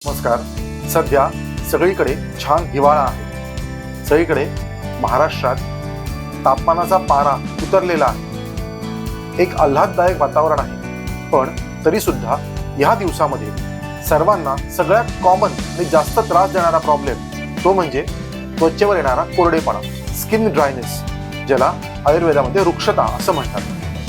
नमस्कार. सध्या सगळीकडे छान हिवाळा आहे. सगळीकडे महाराष्ट्रात तापमानाचा पारा उतरलेला आहे. एक आल्हाददायक वातावरण आहे. पण तरी सुद्धा या दिवसामध्ये सर्वांना सगळ्यात कॉमन आणि जास्त त्रास देणारा प्रॉब्लेम तो म्हणजे त्वचेवर येणारा कोरडेपणा, स्किन ड्रायनेस, ज्याला आयुर्वेदामध्ये रुक्षता असं म्हणतात.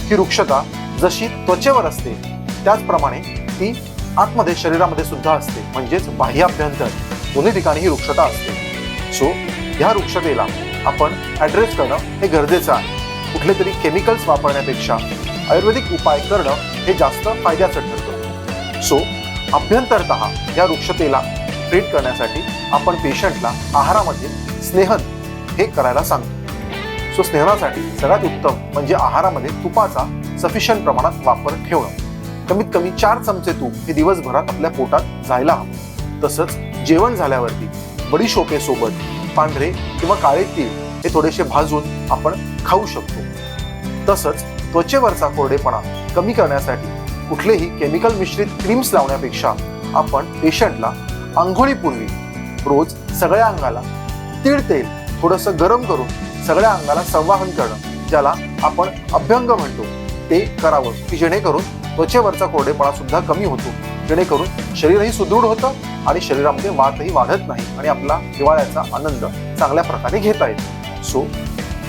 ही रुक्षता जशी त्वचेवर असते त्याचप्रमाणे ती आतमध्ये शरीरामध्ये सुद्धा असते, म्हणजेच बाह्याभ्यंतर दोन्ही ठिकाणी ही रुक्षता असते. सो ह्या रुक्षतेला आपण ॲड्रेस करणं हे गरजेचं आहे. कुठले तरी केमिकल्स वापरण्यापेक्षा आयुर्वेदिक उपाय करणं हे जास्त फायद्याचं ठरतं. सो अभ्यंतरतः या रुक्षतेला ट्रीट करण्यासाठी आपण पेशंटला आहारामध्ये स्नेहन हे करायला सांगतो. सो स्नेहनासाठी सगळ्यात उत्तम म्हणजे आहारामध्ये तुपाचा सफिशियंट प्रमाणात वापर ठेवणं. कमीत कमी 4 चमचे तूप हे दिवसभरात आपल्या पोटात जायला हवं. तसंच जेवण झाल्यावरती बडीशोपेसोबत पांढरे किंवा काळे तीळ हे थोडेसे भाजून आपण खाऊ शकतो. तसंच त्वचेवरचा कोरडेपणा कमी करण्यासाठी कुठलेही केमिकल मिश्रित क्रीम्स लावण्यापेक्षा आपण पेशंटला आंघोळीपूर्वी रोज सगळ्या अंगाला तीळ तेल थोडंसं गरम करून सगळ्या अंगाला संवाहन करणं, ज्याला आपण अभ्यंग म्हणतो, ते करावं की जेणेकरून त्वचेवरचा कोरडेपणा सुद्धा कमी होतो. जेणेकरून शरीरही सुदृढ होतं आणि शरीरामध्ये वातही वाढत नाही आणि आपला हिवाळ्याचा आनंद चांगल्या प्रकारे घेता येतो. सो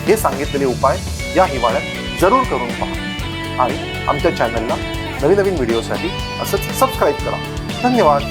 हे सांगितलेले उपाय या हिवाळ्यात जरूर करून पहा आणि आमच्या चॅनलला नवीन व्हिडिओसाठी असंच सबस्क्राईब करा. धन्यवाद.